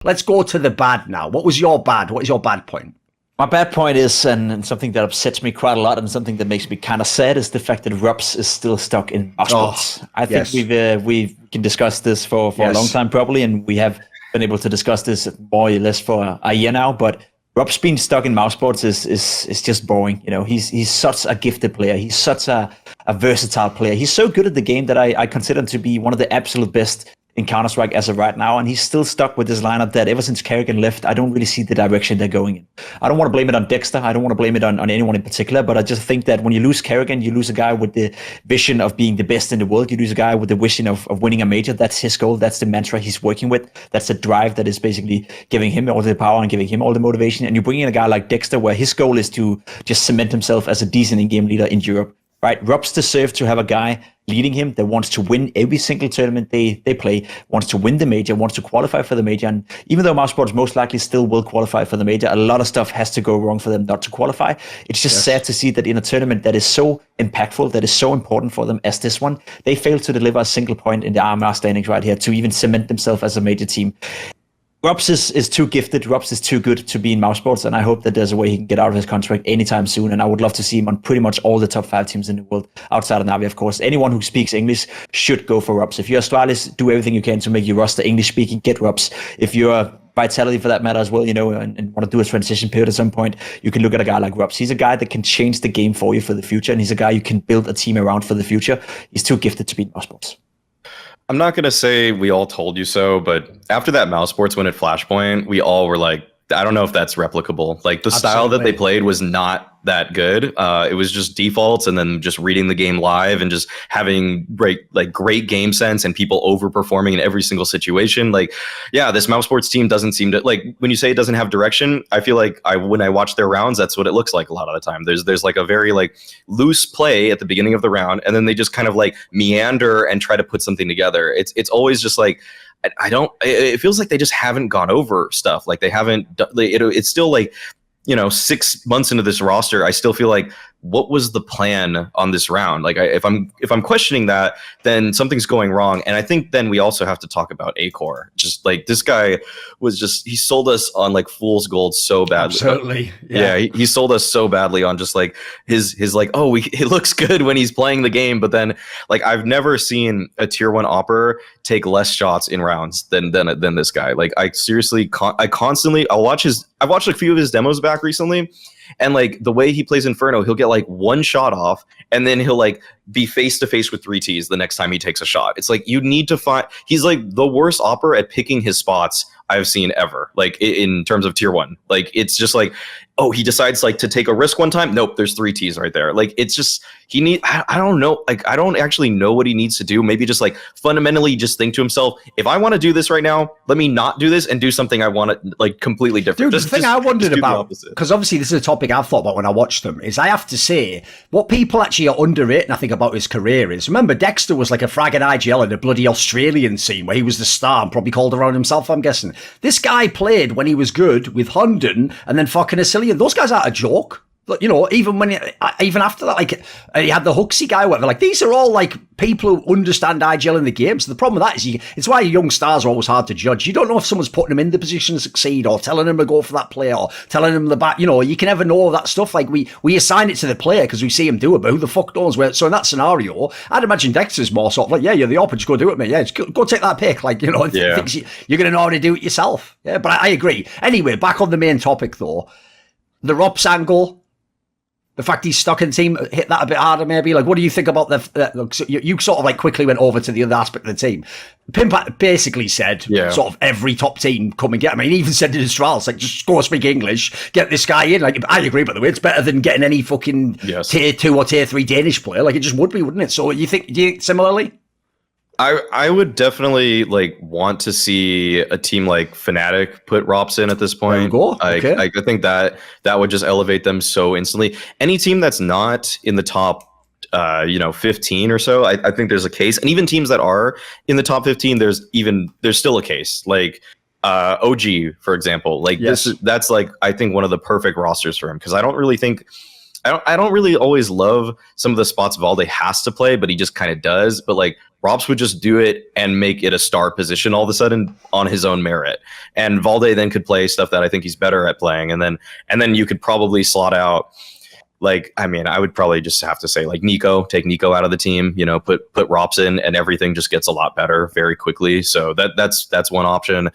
Let's go to the bad now. What was your bad? What is your bad point? My bad point is, and something that upsets me quite a lot, and something that makes me kind of sad, is the fact that ropz is still stuck in mousesports. I think we can discuss this for a long time probably, and we have been able to discuss this more or less for a year now. But ropz being stuck in mousesports is just boring. You know, he's such a gifted player. He's such a versatile player. He's so good at the game that I consider him to be one of the absolute best in Counter-Strike as of right now, and he's still stuck with this lineup that ever since Kerrigan left, I don't really see the direction they're going in. I don't want to blame it on Dexter, I don't want to blame it on anyone in particular, but I just think that when you lose Kerrigan, you lose a guy with the vision of being the best in the world, you lose a guy with the vision of winning a major. That's his goal, that's the mantra he's working with, that's the drive that is basically giving him all the power and giving him all the motivation, and you bring in a guy like Dexter where his goal is to just cement himself as a decent in-game leader in Europe. Right, ropz deserves to have a guy leading him that wants to win every single tournament they play, wants to win the major, wants to qualify for the major. And even though mousesports most likely still will qualify for the major, a lot of stuff has to go wrong for them not to qualify. It's just sad to see that in a tournament that is so impactful, that is so important for them as this one, they fail to deliver a single point in the RMR standings right here to even cement themselves as a major team. ropz is too gifted. ropz is too good to be in mousesports, and I hope that there's a way he can get out of his contract anytime soon. And I would love to see him on pretty much all the top 5 teams in the world, outside of Navi, of course. Anyone who speaks English should go for ropz. If you're Australis, do everything you can to make your roster English-speaking. Get ropz. If you're Vitality for that matter as well, you know, and want to do a transition period at some point, you can look at a guy like ropz. He's a guy that can change the game for you for the future, and he's a guy you can build a team around for the future. He's too gifted to be in mousesports. I'm not going to say we all told you so, but after that mousesports win at Flashpoint, we all were like, I don't know if that's replicable. Like the style that they played was not that good. It was just defaults and then just reading the game live and just having great game sense and people overperforming in every single situation. Like, yeah, this mousesports team doesn't seem to, like, when you say it doesn't have direction, I feel like when I watch their rounds, that's what it looks like a lot of the time. There's like a very like loose play at the beginning of the round, and then they just kind of like meander and try to put something together. It's always just like, it feels like they just haven't gone over stuff. Like they haven't, it's still like, you know, 6 months into this roster, I still feel like, what was the plan on this round? Like, if I'm questioning that, then something's going wrong. And I think then we also have to talk about Acor. Just like this guy he sold us on like fool's gold so badly. Absolutely. Yeah, he sold us so badly on just like his like, oh, it looks good when he's playing the game, but then like I've never seen a tier 1 opper take less shots in rounds than this guy. Like I seriously, I've watched a few of his demos back recently. And like the way he plays Inferno, he'll get like one shot off and then he'll like be face to face with 3Ts the next time he takes a shot. It's like you need to find, he's like the worst opper at picking his spots I've seen ever, like in terms of tier 1. Like it's just like, oh, he decides like to take a risk one time. Nope, there's 3Ts right there. Like it's just, I don't know. Like I don't actually know what he needs to do. Maybe just like fundamentally just think to himself, if I want to do this right now, let me not do this and do something I want to like completely different. Dude, the thing I wondered about, because obviously this is a topic I've thought about when I watched them, is I have to say what people actually are underrating, I think, about his career is, remember Dexter was like a frag in IGL in a bloody Australian scene where he was the star and probably called around himself, I'm guessing. This guy played when he was good with Hunden and then fucking Asilian. Those guys aren't a joke. You know, even after that, like he had the Huxley guy, whatever. Like these are all like people who understand IGL in the game. So the problem with that is, it's why young stars are always hard to judge. You don't know if someone's putting them in the position to succeed, or telling them to go for that play, or telling them the back. You know, you can never know that stuff. Like we assign it to the player because we see him do it, but who the fuck knows where? So in that scenario, I'd imagine Dexter's more sort of like, yeah, you're the opper, just go do it, mate. Yeah, just go take that pick. Like, you know, you're going to know how to do it yourself. Yeah, but I agree. Anyway, back on the main topic though, the ropz angle. The fact he's stuck in the team, hit that a bit harder maybe. Like, what do you think about you sort of like quickly went over to the other aspect of the team. Pimp basically said sort of every top team come and get him. I mean, he even said in his trials, like, just go speak English, get this guy in. Like, I agree, by the way, it's better than getting any fucking tier 2 or tier 3 Danish player. Like, it just would be, wouldn't it? So do you think similarly? I would definitely like want to see a team like Fnatic put ropz in at this point. Okay. I think that would just elevate them so instantly. Any team that's not in the top 15 or so, I think there's a case. And even teams that are in the top 15, there's still a case. Like OG, for example. Like that's like I think one of the perfect rosters for him, because I don't I don't really always love some of the spots Valde has to play, but he just kind of does. But like ropz would just do it and make it a star position all of a sudden on his own merit. And Valde then could play stuff that I think he's better at playing. And then you could probably slot out, like, I mean, I would probably just have to say like Nico, take Nico out of the team, you know, put ropz in, and everything just gets a lot better very quickly. So that's one option.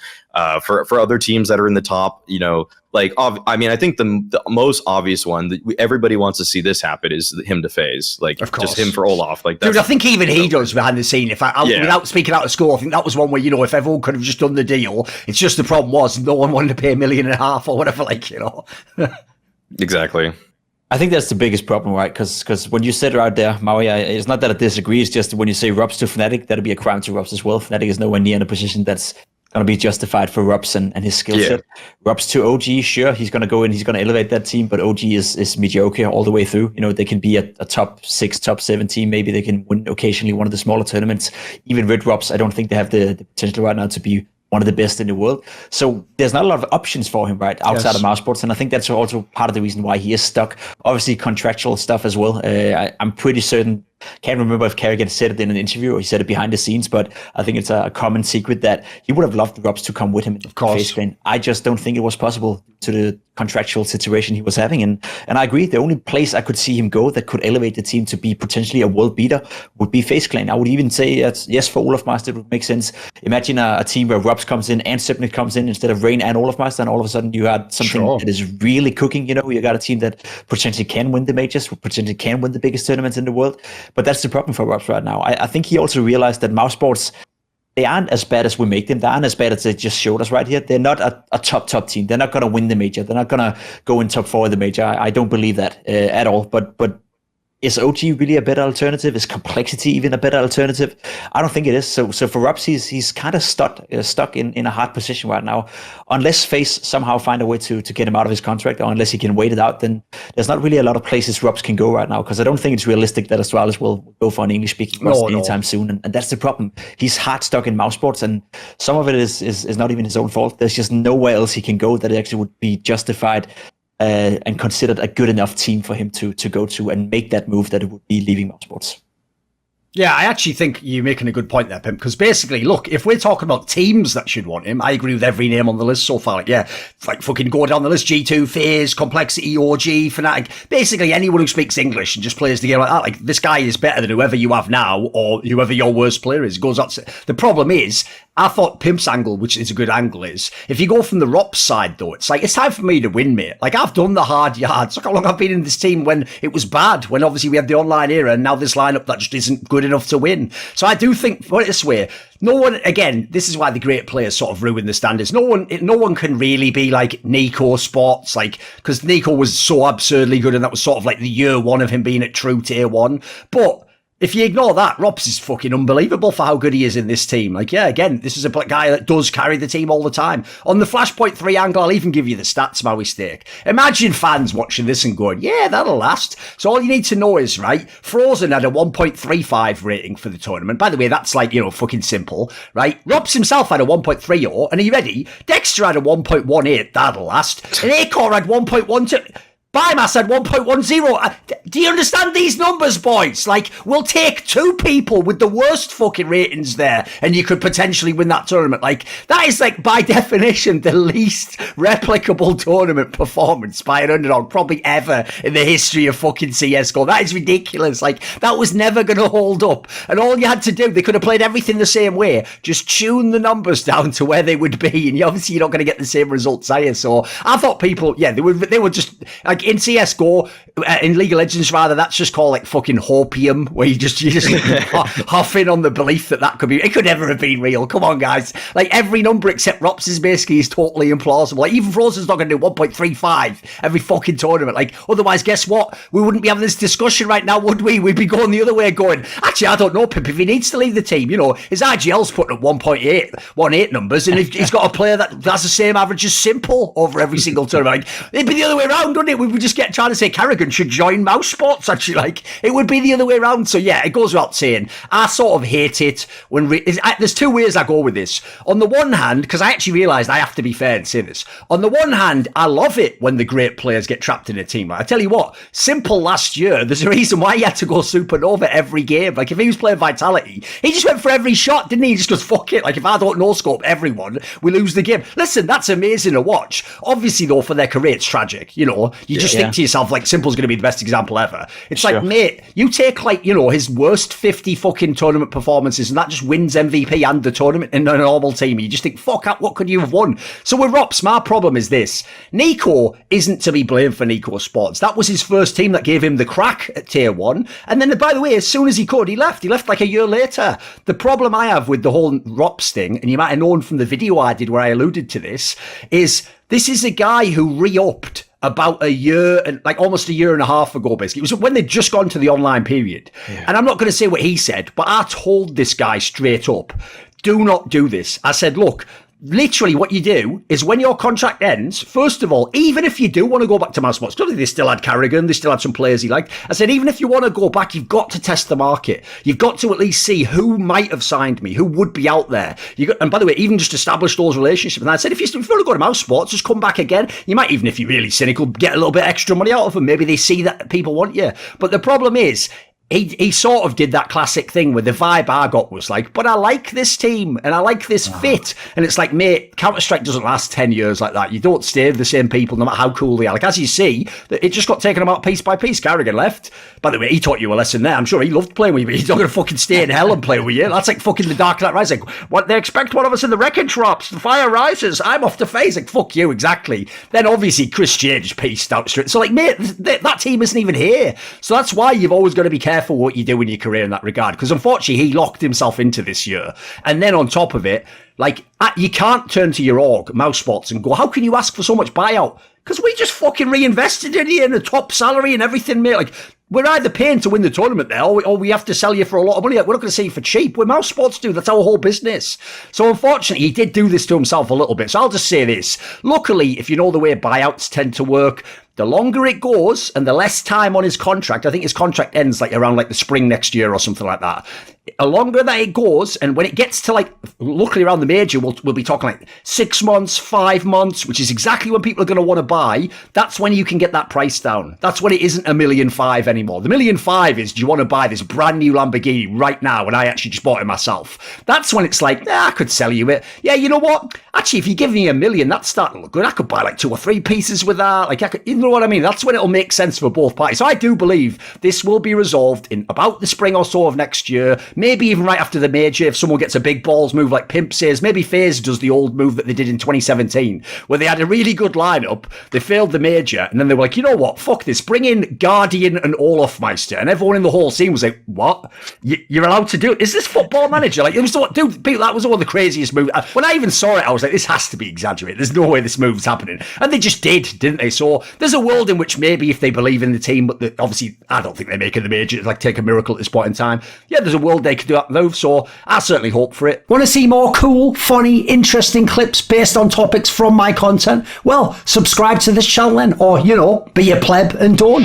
For other teams that are in the top, you know, like, I mean, I think the most obvious one that everybody wants to see this happen is him to phase, like just him for Olaf. Like, dude, I think even he does behind the scene. Without speaking out of school, I think that was one where, you know, if everyone could have just done the deal, it's just the problem was no one wanted to pay $1.5 million or whatever, like, you know. Exactly. I think that's the biggest problem, right? Because when you said it out there, Maui, it's not that I disagree. It's just when you say ropz to Fnatic, that'll be a crime to ropz as well. Fnatic is nowhere near in a position that's going to be justified for ropz and his skill set. ropz to OG, sure, he's going to go in, he's going to elevate that team, but OG is mediocre all the way through. You know, they can be a top 6, top 7 team. Maybe they can win occasionally one of the smaller tournaments. Even with ropz, I don't think they have the potential right now to be one of the best in the world. So there's not a lot of options for him, right, outside of mousesports. And I think that's also part of the reason why he is stuck. Obviously, contractual stuff as well. I'm pretty certain, can't remember if Carrigan said it in an interview or he said it behind the scenes, but I think it's a common secret that he would have loved ropz to come with him in the face clan. I just don't think it was possible to the contractual situation he was having. And I agree, the only place I could see him go that could elevate the team to be potentially a world beater would be FaZe Clan. I would even say that, yes, for Olafmeister, it would make sense. Imagine a team where ropz comes in and Sepnit comes in instead of Rain and Olafmeister, and all of a sudden you had something that is really cooking. You know, you got a team that potentially can win the majors, potentially can win the biggest tournaments in the world. But that's the problem for ropz right now. I think he also realized that mousesports, they aren't as bad as we make them. They aren't as bad as they just showed us right here. They're not a top team. They're not going to win the major. They're not going to go in top 4 of the major. I don't believe that at all. But is OG really a better alternative? Is Complexity even a better alternative? I don't think it is. So for ropz, he's kind of stuck in a hard position right now. Unless FaZe somehow find a way to get him out of his contract, or unless he can wait it out, then there's not really a lot of places ropz can go right now, because I don't think it's realistic that Astralis will go for an English-speaking roster anytime soon. And that's the problem. He's hard stuck in mousesports, and some of it is not even his own fault. There's just nowhere else he can go that actually would be justified and considered a good enough team for him to go to and make that move that it would be leaving mousesports. Yeah, I actually think you're making a good point there, Pimp, because basically, look, if we're talking about teams that should want him, I agree with every name on the list so far. Like, yeah, like fucking go down the list, G2, FaZe, Complexity, OG, Fnatic, basically anyone who speaks English and just plays the game like that. Like, this guy is better than whoever you have now or whoever your worst player is. Goes out. The problem is, I thought Pimp's angle, which is a good angle, is if you go from the ropz side, though, it's like, it's time for me to win, mate. Like, I've done the hard yards. Look how long I've been in this team when it was bad, when obviously we had the online era, and now this lineup that just isn't good enough to win. So I do think, put it this way, no one, again, this is why the great players sort of ruin the standards. No one can really be like Nico Sports, like, because Nico was so absurdly good, and that was sort of like the year one of him being at true tier 1. But if you ignore that, ropz is fucking unbelievable for how good he is in this team. Like, yeah, again, this is a guy that does carry the team all the time. On the Flashpoint 3 angle, I'll even give you the stats, Maui Steak. Imagine fans watching this and going, yeah, that'll last. So all you need to know is, right, Frozen had a 1.35 rating for the tournament. By the way, that's like, you know, fucking simple, right? ropz himself had a 1.30, and are you ready? Dexter had a 1.18, that'll last. And Acor had 1.12. Bymass had 1.10. Do you understand these numbers, boys? Like, we'll take 2 people with the worst fucking ratings there, and you could potentially win that tournament. Like, that is, like, by definition, the least replicable tournament performance by an underdog probably ever in the history of fucking CSGO. That is ridiculous. Like, that was never going to hold up. And all you had to do, they could have played everything the same way. Just tune the numbers down to where they would be, and obviously you're not going to get the same results, are you? So I thought people, yeah, they were just, like, in CSGO, in League of Legends rather, that's just called like fucking hopium, where you just huffing on the belief that could be, it could never have been real. Come on, guys. Like, every number except ropz is totally implausible. Like, even Frozen's not going to do 1.35 every fucking tournament. Like, otherwise, guess what? We wouldn't be having this discussion right now, would we? We'd be going the other way, going, actually, I don't know, Pip, if he needs to leave the team, you know, his IGL's putting up 1.8 numbers, and if he's got a player that has the same average as Simple over every single tournament, like, it'd be the other way around, wouldn't it? We'd we just get trying to say Carrigan should join mousesports? Actually, like it would be the other way around. So yeah, it goes without saying. I sort of hate it when there's two ways I go with this. On the one hand, because I actually realised I have to be fair and say this. On the one hand, I love it when the great players get trapped in a team. Like, I tell you what, Simple last year, there's a reason why he had to go supernova every game. Like if he was playing Vitality, he just went for every shot, didn't he? He just goes, fuck it. Like if I don't no-scope everyone, we lose the game. Listen, that's amazing to watch. Obviously though, for their career, it's tragic. You know, you just think to yourself, like Simple's going to be the best example ever. It's like, mate, you take like, you know, his worst 50 fucking tournament performances and that just wins MVP and the tournament in a normal team. You just think, fuck, what could you have won? So with ropz, my problem is this. Nico isn't to be blamed for Nico Sports. That was his first team that gave him the crack at tier 1. And then, by the way, as soon as he could, he left. He left like a year later. The problem I have with the whole ropz thing, and you might have known from the video I did where I alluded to this is a guy who re-upped about a year and like almost a year and a half ago, basically. It was when they'd just gone to the online period. Yeah. And I'm not going to say what he said, but I told this guy straight up, do not do this. I said, look, literally what you do is when your contract ends, first of all, even if you do want to go back to mousesports, because they still had Carrigan, they still had some players he liked. I said, even if you want to go back, you've got to test the market. You've got to at least see who might have signed me, who would be out there. And by the way, even just establish those relationships. And I said, if you want to go to mousesports, just come back again. You might, even if you're really cynical, get a little bit extra money out of them. Maybe they see that people want you. But the problem is, he sort of did that classic thing where the vibe I got was like, but I like this team and I like this fit. And it's like, mate, Counter-Strike doesn't last 10 years like that. You don't stay with the same people no matter how cool they are. Like, as you see, it just got taken apart piece by piece. Carrigan left. By the way, he taught you a lesson there. I'm sure he loved playing with you, but he's not going to fucking stay in hell and play with you. That's like fucking the Dark Knight Rises. Like, what, they expect one of us in the wreckage drops. The fire rises. I'm off the face. Like, fuck you, exactly. Then obviously Chris J just pieced out straight. So like, mate, that team isn't even here. So that's why you've always got to be careful what you do in your career in that regard, because unfortunately he locked himself into this year. And then on top of it, like, you can't turn to your org, mousesports, and go, how can you ask for so much buyout? Because we just fucking reinvested in you and a top salary and everything, mate. Like, we're either paying to win the tournament there, or we have to sell you for a lot of money. Like, we're not going to sell you for cheap. We're mousesports, dude. That's our whole business. So unfortunately, he did do this to himself a little bit. So I'll just say this. Luckily, if you know the way buyouts tend to work, the longer it goes and the less time on his contract, I think his contract ends like around like the spring next year or something like that. The longer that it goes, and when it gets to like, luckily around the major, we'll be talking like 6 months, 5 months, which is exactly when people are going to want to buy. That's when you can get that price down. That's when it isn't $1.5 million anymore. The $1.5 million is, do you want to buy this brand new Lamborghini right now? And I actually just bought it myself. That's when it's like, I could sell you it. Yeah, you know what? Actually, if you give me $1 million, that's starting to look good. I could buy like 2 or 3 pieces with that. Like, you know what I mean? That's when it'll make sense for both parties. So I do believe this will be resolved in about the spring or so of next year. Maybe even right after the major, if someone gets a big balls move like Pimp says. Maybe FaZe does the old move that they did in 2017, where they had a really good lineup, they failed the major, and then they were like, you know what, fuck this, bring in Guardian and Olafmeister. And everyone in the whole scene was like, what? You're allowed to do it? Is this Football Manager? Like, it was dude, that was one of the craziest moves. When I even saw it, I was like, this has to be exaggerated. There's no way this move's happening. And they just did, didn't they? So there's a world in which maybe if they believe in the team, but obviously I don't think they're making the major, it's like take a miracle at this point in time. Yeah, there's a world they could do that move, so I certainly hope for it. Want to see more cool, funny, interesting clips based on topics from my content? Well, subscribe to this channel then, or, you know, be a pleb and don't.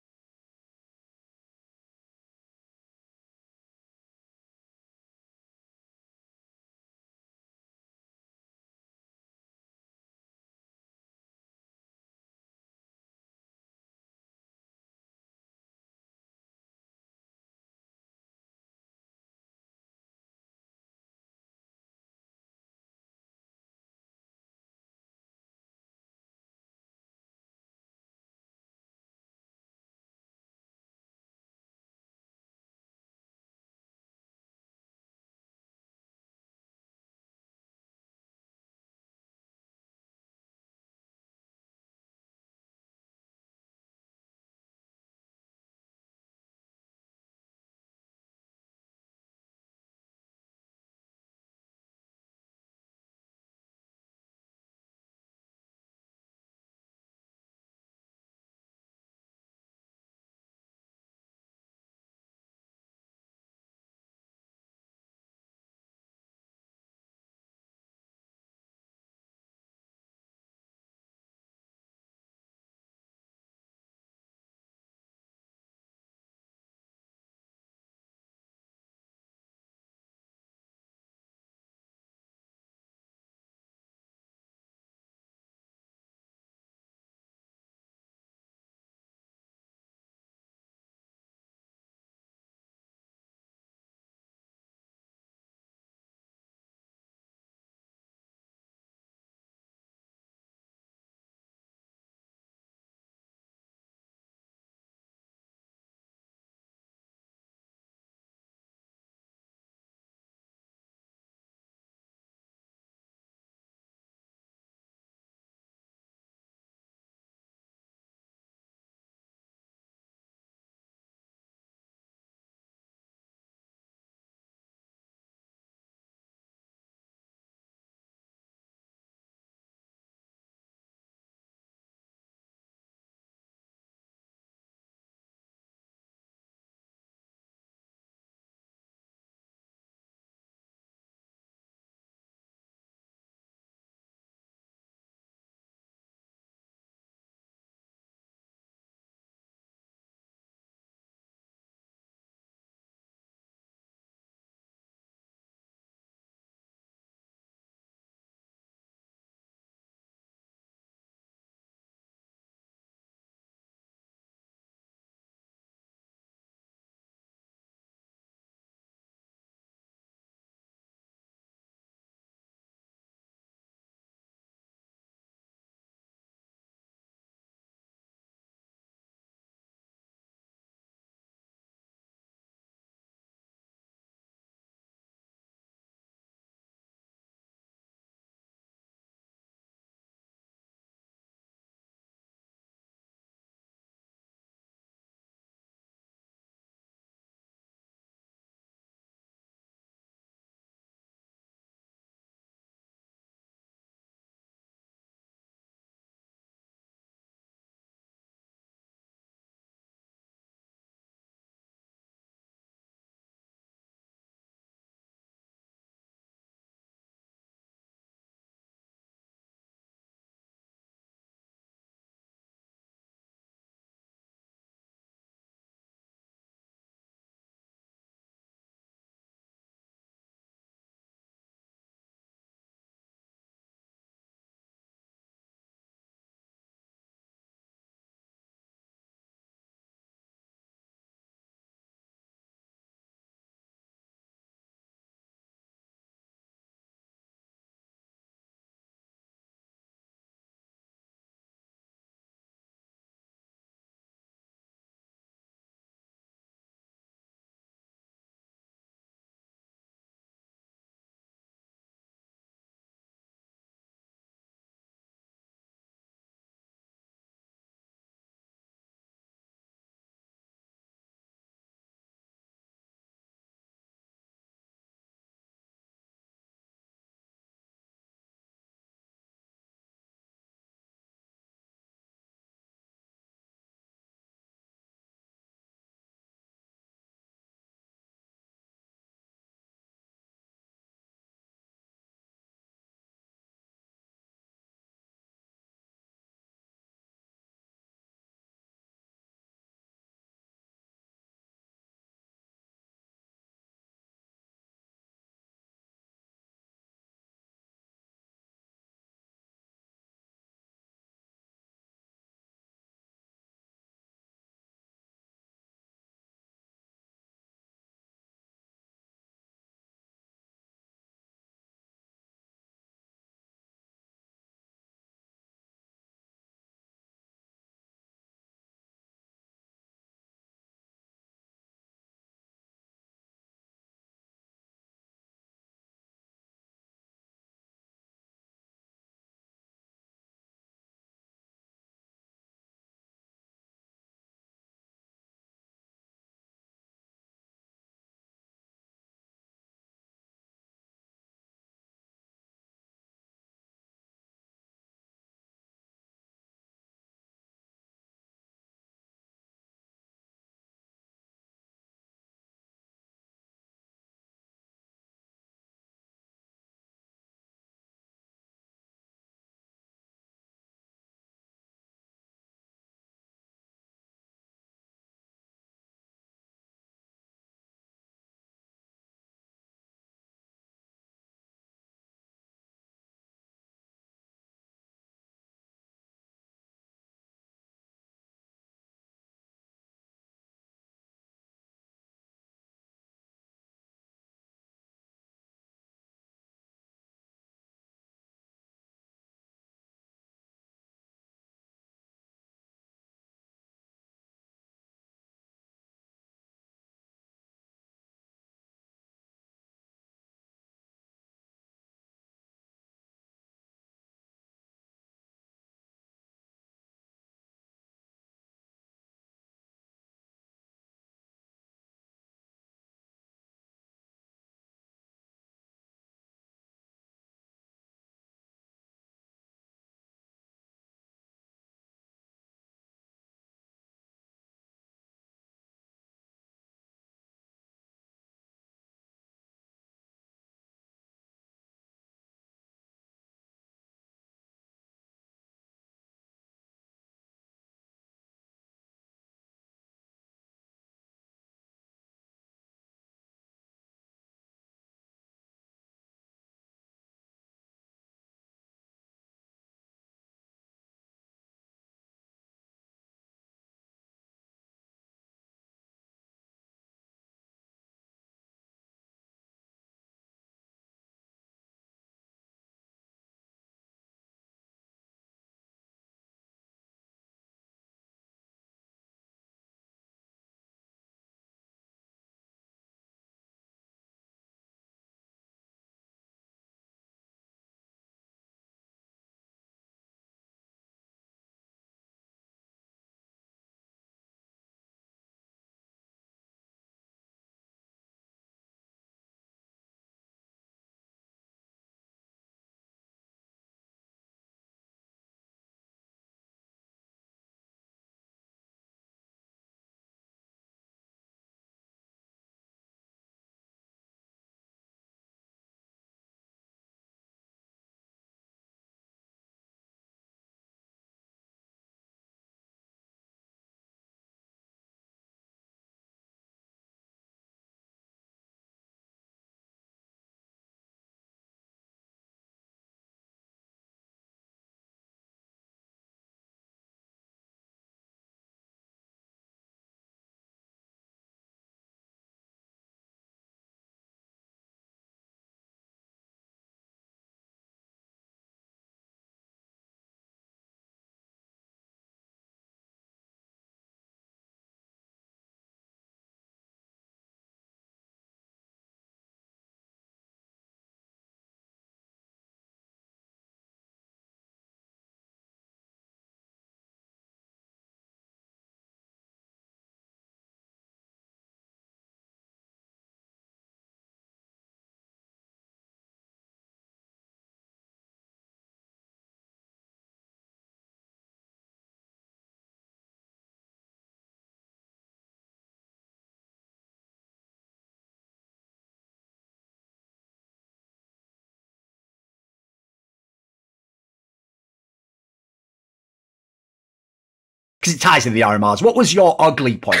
because it ties in the RMRs. What was your ugly point?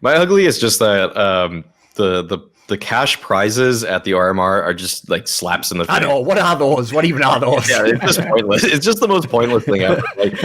My ugly is just that the cash prizes at the RMR are just like slaps in the face. I know. What are those? What even are those? Yeah, it's just pointless. It's just the most pointless thing ever. Like,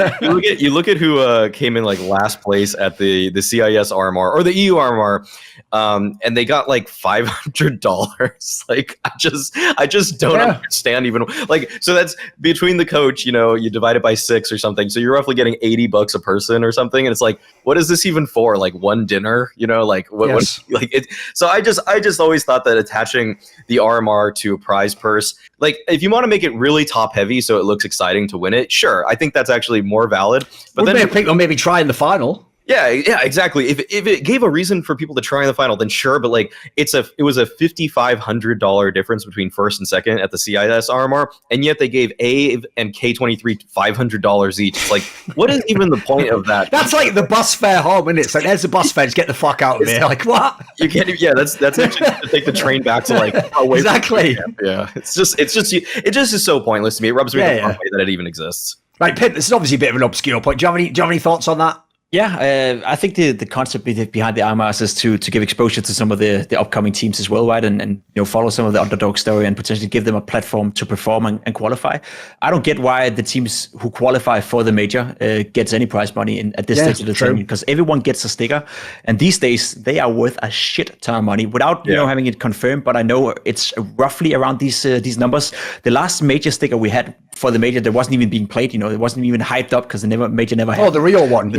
you look at who came in like last place at the CIS RMR or the EU RMR, and they got like $500. Like I just don't understand even like, so that's between the coach, you know, you divide it by 6 or something, so you're roughly getting $80 a person or something, and it's like, what is this even for? Like one dinner, you know, like what like it. So I just always thought that attaching the RMR to a prize purse, like if you want to make it really top heavy so it looks exciting to win it, sure, I think that's actually more valid. But then people maybe try in the final. Yeah, exactly. If it gave a reason for people to try in the final, then sure. But like, it was a $5,500 difference between first and second at the CIS RMR, and yet they gave A and K23 $500 each. It's like, what is even the point of that? That's like the bus fare home, isn't it? It's like, there's the bus fare. Just get the fuck out of here. Like, what? You can't. Yeah, that's actually to take the train back to like away. Exactly. Yeah, it just is so pointless to me. It rubs me the wrong way that it even exists. Right, Pip, this is obviously a bit of an obscure point. Do you have any thoughts on that? Yeah, I think the concept behind the RMRs is to give exposure to some of the upcoming teams as well, right? And you know, follow some of the underdog story and potentially give them a platform to perform and qualify. I don't get why the teams who qualify for the major gets any prize money at this stage of the tournament, because everyone gets a sticker, and these days they are worth a shit ton of money without you know having it confirmed. But I know it's roughly around these numbers. The last major sticker we had for the major that wasn't even being played, you know, it wasn't even hyped up because the major never happened. Oh, the real one,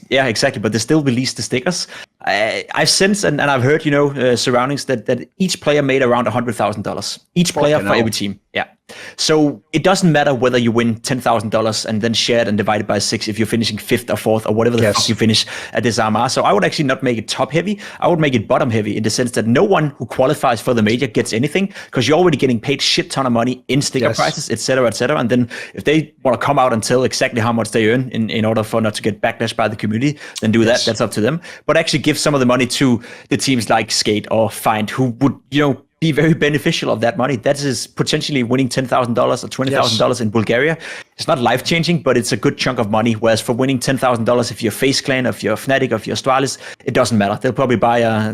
yeah, exactly. But they still released the stickers. I've sensed and I've heard, you know, surroundings that each player made around $100,000. Each player for every team. Yeah. So it doesn't matter whether you win $10,000 and then share it and divide it by 6 if you're finishing 5th or 4th or whatever the fuck you finish at this RMR. So I would actually not make it top heavy. I would make it bottom heavy in the sense that no one who qualifies for the major gets anything, because you're already getting paid shit ton of money in sticker prices, etc., etc. And then if they want to come out and tell exactly how much they earn in order for not to get backlash by the community, then do that. That's up to them. But actually give some of the money to the teams like Skate or Find, who would, you know, be very beneficial of that money. That is potentially winning $10,000 or $20,000 in Bulgaria. It's not life-changing, but it's a good chunk of money. Whereas for winning $10,000, if you're FaZe Clan, if you're Fnatic, if you're Astralis, it doesn't matter. They'll probably buy a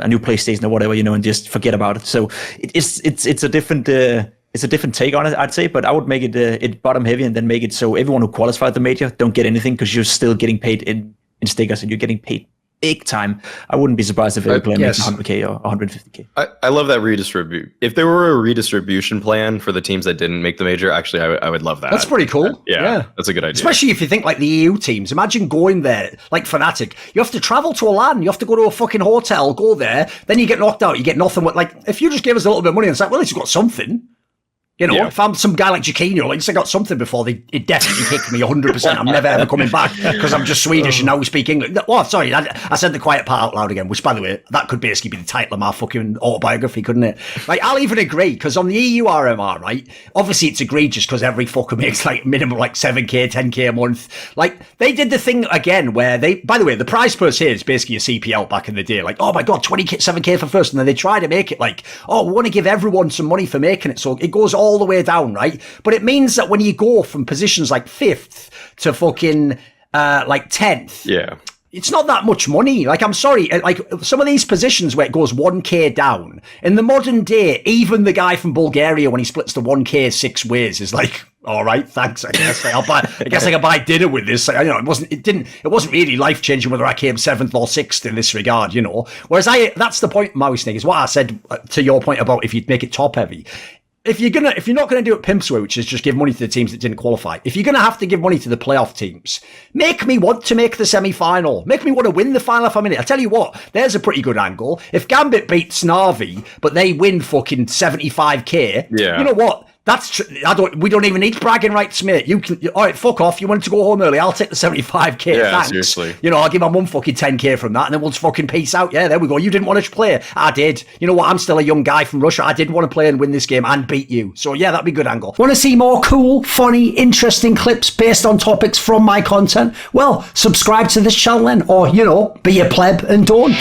new PlayStation or whatever, you know, and just forget about it. So it's a different take on it, I'd say. But I would make it bottom heavy and then make it so everyone who qualified the major don't get anything, because you're still getting paid in stickers and you're getting paid big time. I wouldn't be surprised if every player makes 100K or 150K. I love that redistribute. If there were a redistribution plan for the teams that didn't make the major, actually, I would love that. That's pretty cool. Yeah, that's a good idea. Especially if you think like the EU teams. Imagine going there, like Fnatic. You have to travel to a LAN. You have to go to a fucking hotel, go there. Then you get knocked out. You get nothing. Like, if you just give us a little bit of money and say, well, at least you've got something. You know, if I'm some guy like Jaquinho, at least I got something before it definitely kicked me 100%. I'm never ever coming back because I'm just Swedish and now we speak English. Oh, sorry, I said the quiet part out loud again, which, by the way, that could basically be the title of my fucking autobiography, couldn't it? Like, I'll even agree, because on the EU RMR, right, obviously it's egregious because every fucker makes like minimum like 7K, 10K a month. Like, they did the thing again where by the way, the prize purse here is basically a CPL back in the day. Like, oh my God, 20K, 7K for first. And then they try to make it like, oh, we want to give everyone some money for making it. So it goes all the way down, right? But it means that when you go from positions like 5th to fucking like 10th, it's not that much money. Like, I'm sorry, like some of these positions where it goes 1K down in the modern day, even the guy from Bulgaria, when he splits the 1K 6 ways, is like, all right, thanks. I guess I can buy dinner with this. You know, it wasn't really life changing whether I came 7th or 6th in this regard, you know. Whereas that's the point, Maui Snake, is what I said to your point about if you'd make it top heavy. If you're not gonna do it Pimp's way, which is just give money to the teams that didn't qualify, if you're gonna have to give money to the playoff teams, make me want to make the semi-final. Make me want to win the final if I'm in it. I tell you what, there's a pretty good angle. If Gambit beats Snarvy, but they win fucking 75K, you know what? We don't even need bragging rights, mate. You can, all right, fuck off. You wanted to go home early. I'll take the 75K. Yeah, thanks. Seriously. You know, I'll give my mum fucking 10K from that, and then we'll just fucking peace out. Yeah, there we go. You didn't want to play. I did. You know what? I'm still a young guy from Russia. I did want to play and win this game and beat you. So yeah, that'd be a good angle. Want to see more cool, funny, interesting clips based on topics from my content? Well, subscribe to this channel then, or, you know, be a pleb and don't.